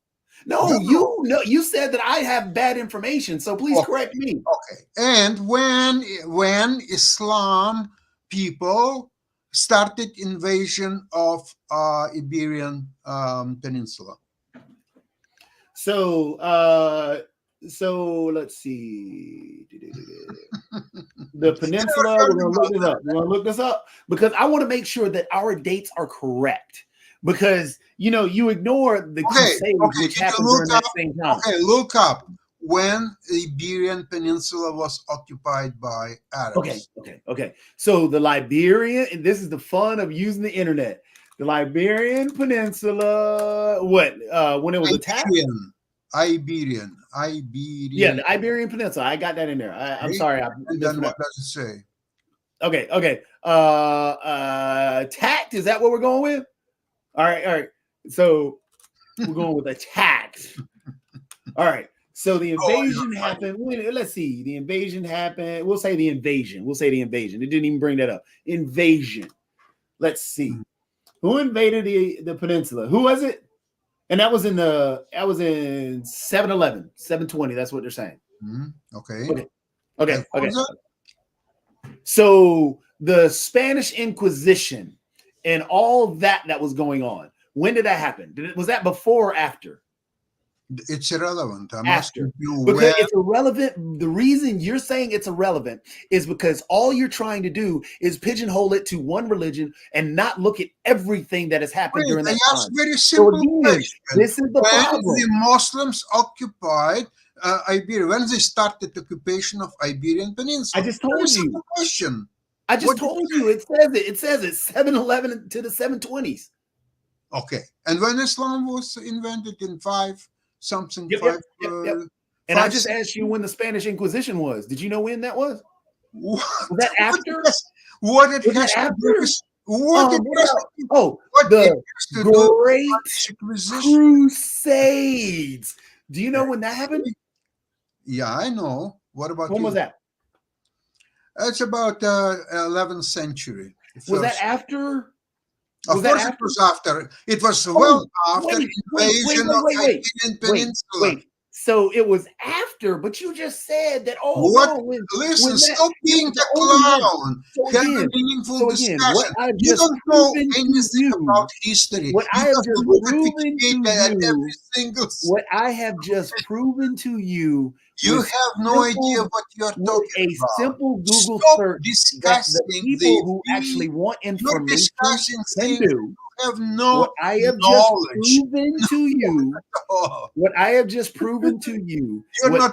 No, you know. You said that I have bad information, so please correct me. Okay. And when Islam people started invasion of Iberian Peninsula. So let's see. The peninsula, we're going to look this up. We're going to look this up because I want to make sure that our dates are correct. because you ignore the Okay, Crusades, okay, which you can happened look during that up- same time. Okay, look up when Iberian Peninsula was occupied by Arabs. Okay. So the Liberian, and this is the fun of using the internet. The Liberian Peninsula, when it was attacked? Iberian. Yeah, the Iberian Peninsula. I got that in there. I'm Okay. sorry. And then what does it say? Okay. Attacked. Is that what we're going with? All right. So we're going with attacked. All right. So the invasion happened. Let's see. The invasion happened. We'll say the invasion. It didn't even bring that up. Invasion. Let's see. Who invaded the peninsula? Who was it? And that was in 711, 720. That's what they're saying. Okay. Okay. So the Spanish Inquisition and all that was going on. When did that happen? Was that before or after? It's irrelevant. I'm After. asking you Because when. it's irrelevant. The reason you're saying it's irrelevant is because all you're trying to do is pigeonhole it to one religion and not look at everything that has happened during that I asked time. very simple question. This is the When problem. the Muslims occupied Iberia, when they started the occupation of Iberian Peninsula? I just told Very you. simple question. I just told you. It says it. 711 to the 720s. Okay. And when Islam was invented in something. Yep. And I just asked you when the Spanish Inquisition was. Did you know when that was? Was that after? What it Was has that to do after? with what it has to do the to do Great with Inquisition. Crusades. Do you know when that happened? Yeah, I know. What about When you? was that? It's about 11th century. Was that after? Of course, it was after. It was well after invasion of Iberian Peninsula. Wait. So it was after, but you just said that. Listen, stop being the clown. Have a meaningful discussion. You don't know anything about history. What I have just proven to you. What I have just proven to you. You have no idea what you're talking about. A simple Google search discussing that the people who actually want information can do. Have no what I have knowledge. Just proven to you. What I have just proven to you. What our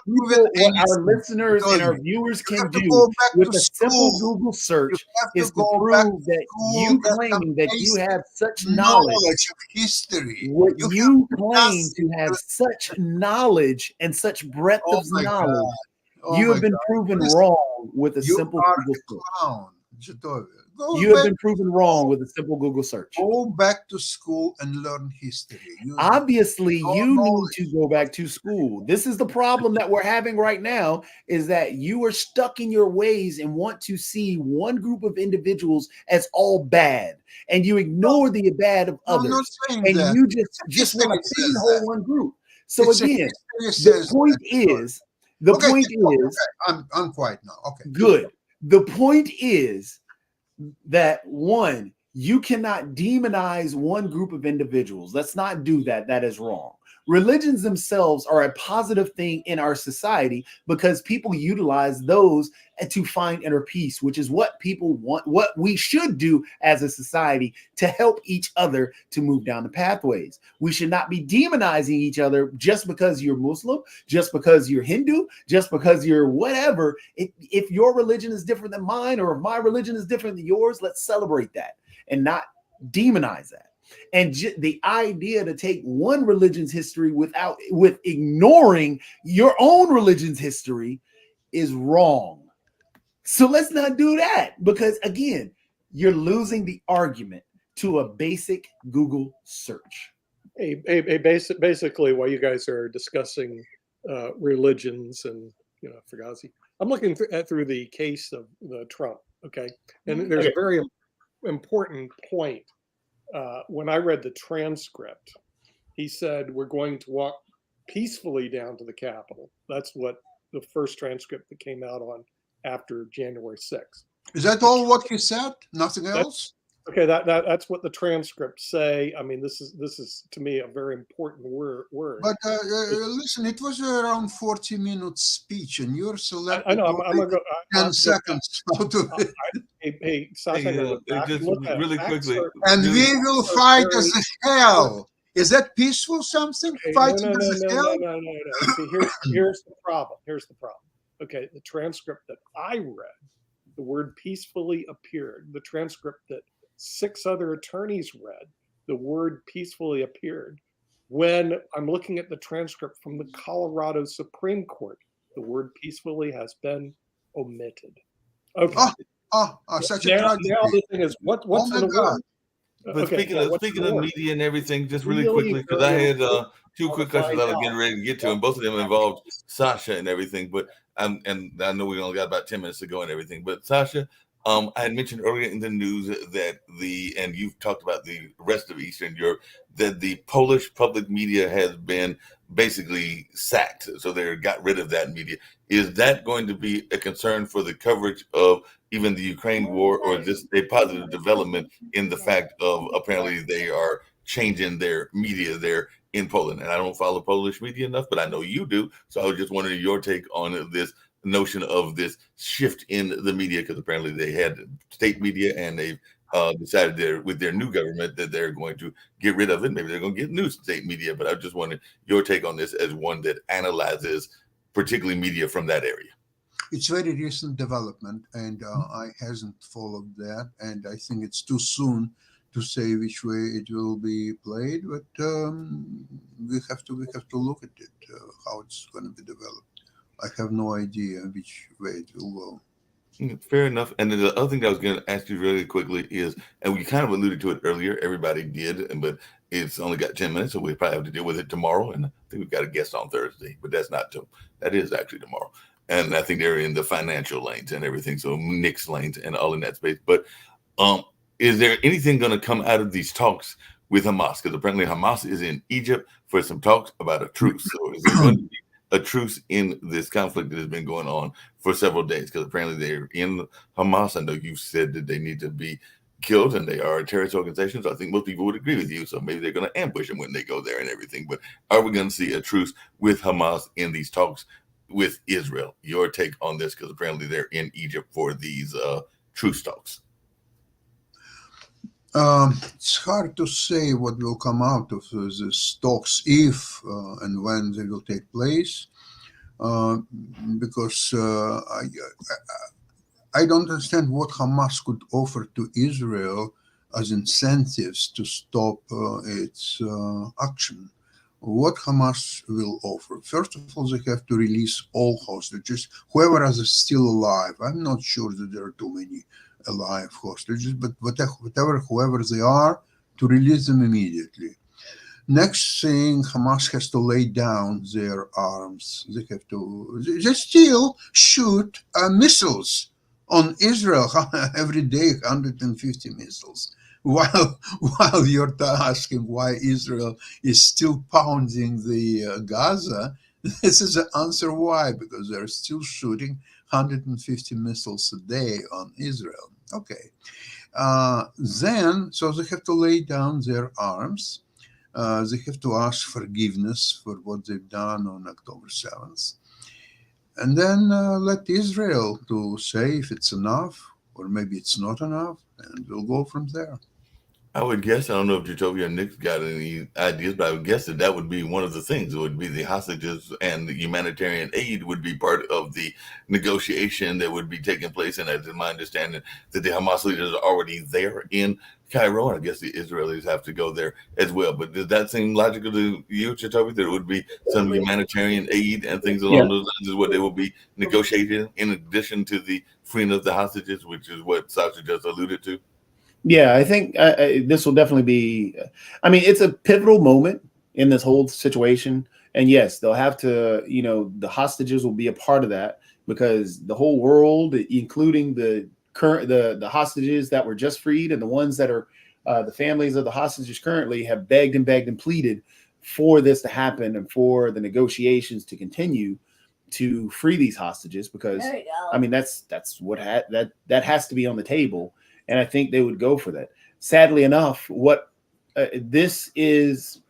listeners and our viewers can do with a simple Google search is to prove that you claim that you have such knowledge of history. What you claim to have such knowledge and such breadth of knowledge. You have been proven wrong with a simple Google search. You have been proven wrong with a simple Google search. Go back to school and learn history. Obviously, you need to go back to school. This is the problem that we're having right now, is that you are stuck in your ways and want to see one group of individuals as all bad, and you ignore the bad of others, and you just want to pigeonhole one group. So again, the point is, I'm quiet now. Okay, good. The point is that one, you cannot demonize one group of individuals. Let's not do that. That is wrong. Religions themselves are a positive thing in our society because people utilize those to find inner peace, which is what people want, what we should do as a society to help each other to move down the pathways. We should not be demonizing each other just because you're Muslim, just because you're Hindu, just because you're whatever. If your religion is different than mine, or if my religion is different than yours, let's celebrate that and not demonize that. And the idea to take one religion's history with ignoring your own religion's history is wrong. So let's not do that, because again, you're losing the argument to a basic Google search. Basically, while you guys are discussing religions and Fugazi, I'm looking through the case of Trump. Okay, and there's a very important point. When I read the transcript, he said, we're going to walk peacefully down to the Capitol. That's what the first transcript that came out on after January 6th. Is that all what he said? Nothing else? Okay, that's what the transcripts say. I mean, this is to me a very important word. But listen, it was around 40 minutes speech, and you're selecting. I know. I'm gonna go 10 seconds out of it. Hey, Sasha, I'm gonna go back just and look at really facts quickly. are- And Really- we will are fight very- as hell. Is that peaceful something? Okay, Fighting no. as hell? See, here's the problem. Here's the problem. Okay, the transcript that I read, the word peacefully appeared. The transcript that 6 other attorneys read, the word peacefully appeared. When I'm looking at the transcript from the Colorado Supreme Court, the word peacefully has been omitted. Okay. Such a Now tragedy. the thing is, what's my in the God. word? But Okay, speaking yeah, of what's speaking the of word? media and everything, just really Really quickly, because I very had important 2 to quick questions I find was getting out ready to get to, and both of them involved Sasha and everything. But and I know we only got about 10 minutes to go and everything. But Sasha, I had mentioned earlier in the news that and you've talked about the rest of Eastern Europe, that the Polish public media has been basically sacked. So they got rid of that media. Is that going to be a concern for the coverage of even the Ukraine war, or is this a positive development in the fact of apparently they are changing their media there in Poland? And I don't follow Polish media enough, but I know you do. So I was just wondering your take on this notion of this shift in the media, because apparently they had state media and they've decided with their new government that they're going to get rid of it. Maybe they're going to get new state media, but I just wondering your take on this as one that analyzes particularly media from that area. It's very recent development, and I hasn't followed that, and I think it's too soon to say which way it will be played. But we have to look at it, how it's going to be developed. I have no idea which way it will go. Fair enough. And then the other thing I was going to ask you really quickly is, and we kind of alluded to it earlier, everybody did, but it's only got 10 minutes, so we probably have to deal with it tomorrow. And I think we've got a guest on Thursday, but that is actually tomorrow. And I think they're in the financial lanes and everything, so Nick's lanes and all in that space. But is there anything going to come out of these talks with Hamas? Because apparently Hamas is in Egypt for some talks about a truce. So is there going to be a truce in this conflict that has been going on for several days? Because apparently they're in Hamas. I know you've said that they need to be killed and they are a terrorist organization. So I think most people would agree with you. So maybe they're going to ambush them when they go there and everything. But are we going to see a truce with Hamas in these talks with Israel? Your take on this, because apparently they're in Egypt for these truce talks. It's hard to say what will come out of these talks, if and when they will take place, because I don't understand what Hamas could offer to Israel as incentives to stop its action. What Hamas will offer? First of all, they have to release all hostages, whoever is still alive. I'm not sure that there are too many alive hostages, but whoever they are, to release them immediately. Next thing, Hamas has to lay down their arms. They still shoot missiles on Israel every day, 150 missiles. While you're asking why Israel is still pounding the Gaza, this is the answer why, because they're still shooting 150 missiles a day on Israel. Okay. So they have to lay down their arms. They have to ask forgiveness for what they've done on October 7th. And then let Israel to say if it's enough or maybe it's not enough, and we'll go from there. I would guess, I don't know if Jatovia and Nick got any ideas, but I would guess that would be one of the things. It would be the hostages and the humanitarian aid would be part of the negotiation that would be taking place. And it's my understanding that the Hamas leaders are already there in Cairo. And I guess the Israelis have to go there as well. But does that seem logical to you, Jatovia, that it would be some humanitarian aid and things along those lines is what they will be negotiating in addition to the freeing of the hostages, which is what Sasha just alluded to? Yeah, I think this will definitely be, I mean, it's a pivotal moment in this whole situation. And yes, they'll have to, the hostages will be a part of that, because the whole world, including the hostages that were just freed and the ones that are the families of the hostages currently, have begged and pleaded for this to happen and for the negotiations to continue to free these hostages, because I mean, that's what that has to be on the table. And I think they would go for that. Sadly enough, what this is,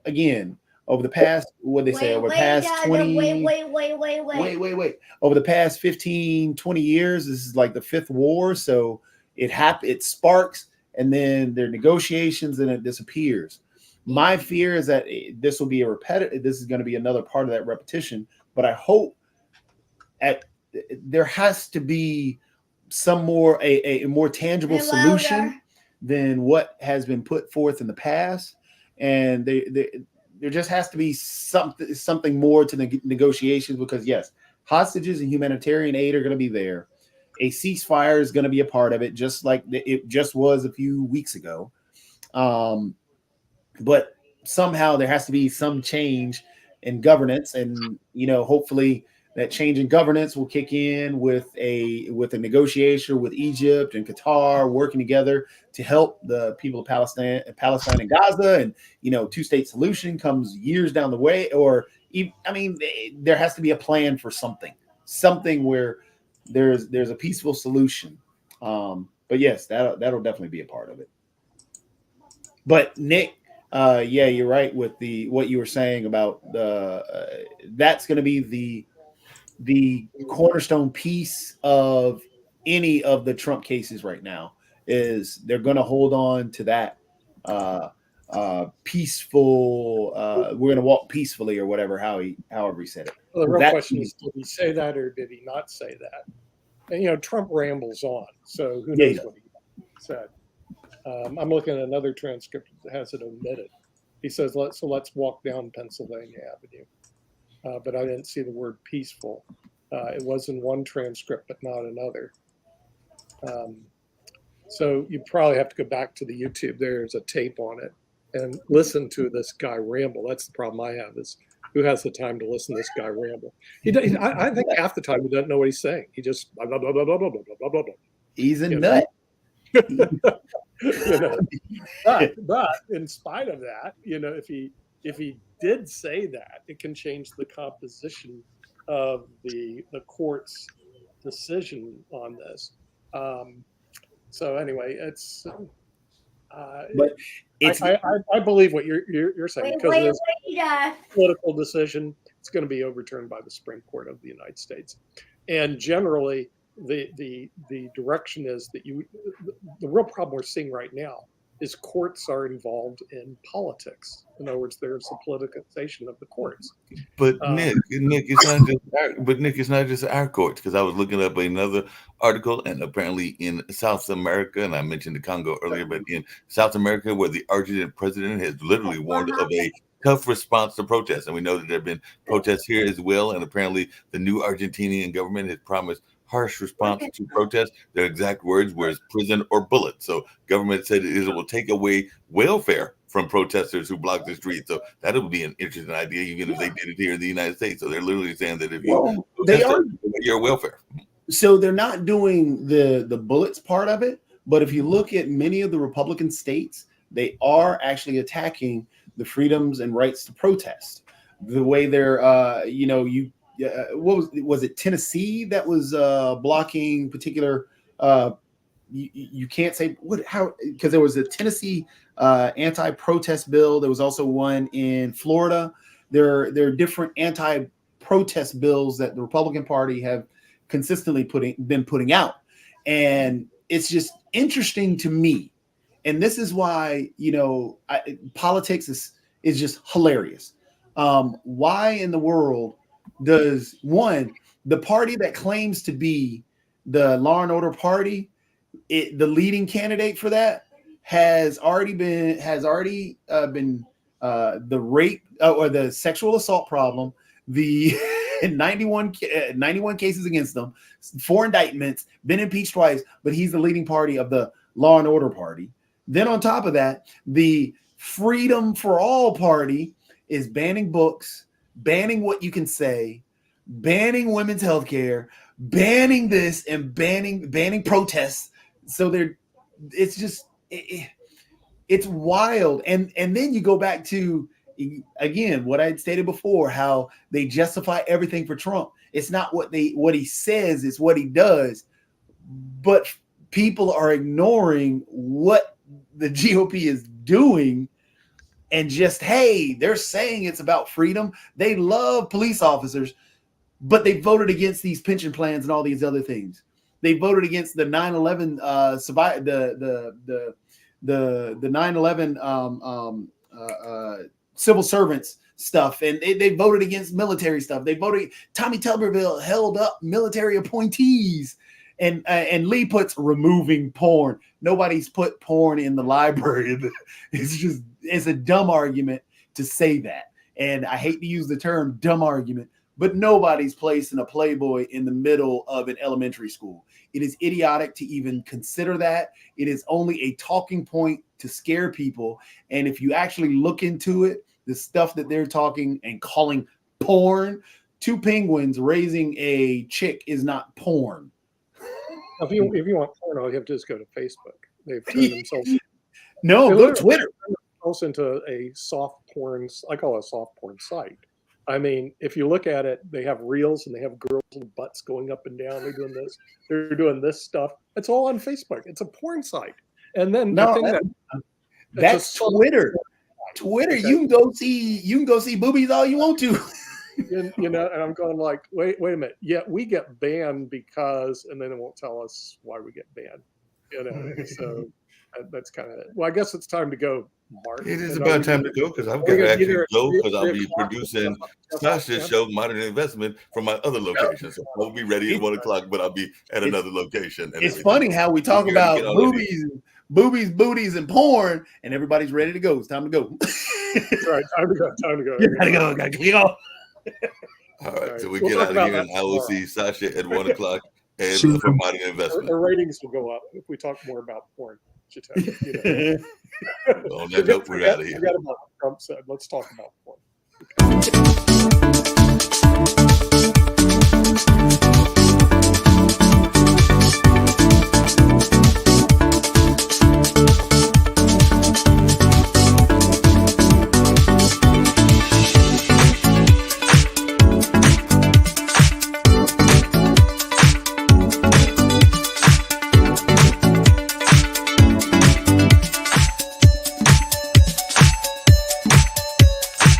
again, over the past, what they say, over the past 20, wait, over the past 15, 20 years, this is like the fifth war. So it sparks, and then there are negotiations, and it disappears. My fear is that this will be this is going to be another part of that repetition, but I hope there has to be some more, a more tangible solution than what has been put forth in the past. And there just has to be something more to the negotiations, because yes, hostages and humanitarian aid are going to be there. A ceasefire is going to be a part of it, just like it just was a few weeks ago. But somehow there has to be some change in governance, and hopefully that change in governance will kick in with a negotiation with Egypt and Qatar working together to help the people of Palestine and Gaza. And two-state solution comes years down the way, or there has to be a plan for something where there's a peaceful solution. But yes, that'll definitely be a part of it. But Nick, yeah, you're right with what you were saying about that's going to be the cornerstone piece of any of the Trump cases right now. Is they're going to hold on to that peaceful. We're going to walk peacefully, or whatever, however he said it. Well, the real question is, did he say that or did he not say that? And Trump rambles on, so who knows what he said. I'm looking at another transcript that has it omitted. He says, let's walk down Pennsylvania Avenue. But I didn't see the word peaceful. It was in one transcript, but not another. So you probably have to go back to the YouTube. There's a tape on it and listen to this guy ramble. That's the problem I have, is who has the time to listen to this guy ramble? I think half the time he doesn't know what he's saying. He just blah, blah, blah, blah, blah, blah, blah, blah, blah, blah. He's a nut. But in spite of that, if he did say that, it can change the composition of the court's decision on this. So anyway, but I believe what you're saying, because it's a political decision. It's going to be overturned by the Supreme Court of the United States, and generally the direction is that the real problem we're seeing right now is courts are involved in politics. In other words, there's a politicization of the courts. But Nick, it's not just our courts, because I was looking up another article, and apparently in South America, and I mentioned the Congo earlier, but in South America, where the Argentine president has literally warned of a tough response to protests. And we know that there have been protests here as well. And apparently the new Argentinian government has promised harsh response to protests. Their exact words were prison or bullets. So government said it will take away welfare from protesters who block the streets. So that would be an interesting idea, even if they did it here in the United States. So they're literally saying that if they are your welfare. So they're not doing the bullets part of it. But if you look at many of the Republican states, they are actually attacking the freedoms and rights to protest. The way they're, what was it Tennessee that was blocking particular? You can't say because there was a Tennessee anti-protest bill. There was also one in Florida. There are different anti-protest bills that the Republican Party have consistently been putting out, and it's just interesting to me. And this is why politics is just hilarious. Why in the world does the party that claims to be the Law and Order party, the leading candidate for that has already been the rape or the sexual assault problem, the 91 cases against them, 4 indictments, been impeached twice, but he's the leading party of the Law and Order party. Then on top of that, the Freedom for All party is banning books, banning what you can say, banning women's health care, banning this, and banning protests. So it's wild. And then you go back to, again, what I stated before, how they justify everything for Trump. It's not what he says, it's what he does. But people are ignoring what the GOP is doing and just, hey, they're saying it's about freedom. They love police officers, but they voted against these pension plans and all these other things. They voted against the 9/11 the 9/11 civil servants stuff, and they voted against military stuff. They voted. Tommy Tuberville held up military appointees, and Lee puts removing porn. Nobody's put porn in the library. It's a dumb argument to say that, and I hate to use the term dumb argument, but nobody's placing a Playboy in the middle of an elementary school. It is idiotic to even consider that. It is only a talking point to scare people. And if you actually look into it, the stuff that they're talking and calling porn, 2 penguins raising a chick is not porn. If you want porn, all you have to do is go to Facebook. They've turned themselves No, they go to literally Twitter. turned themselves into a soft porn. I call it a soft porn site. I mean, if you look at it, they have reels and they have girls with butts going up and down. They're doing this. They're doing this stuff. It's all on Facebook. It's a porn site. And then the No, thing that's it's a soft Twitter. porn Twitter, Okay. you can go see boobies all you want to. and, and I'm going like, wait a minute. Yeah, we get banned because, and then it won't tell us why we get banned. So that's kind of it. Well, I guess it's time to go, Mark. It is And about we- time to go because I've we're got to gonna actually either- go because I'll three be o'clock, producing stuff Sasha's like show, Modern Investment, from my other location. So I won't be ready at 1 o'clock, but I'll be at another location. and It's everything. funny how we talk We gotta about get on it. boobies, booties, and porn, and everybody's ready to go. It's time to go. That's right. Time to go. Time to go. Gotta go. Gotta go. All right, so we We'll get talk out about of here, that and I will tomorrow. see Sasha at 1 o'clock and See for you. Modern Investment. The ratings will go up if we talk more about porn. Should tell you, On that note, we're out of here. Forget about what Trump said. Let's talk about porn.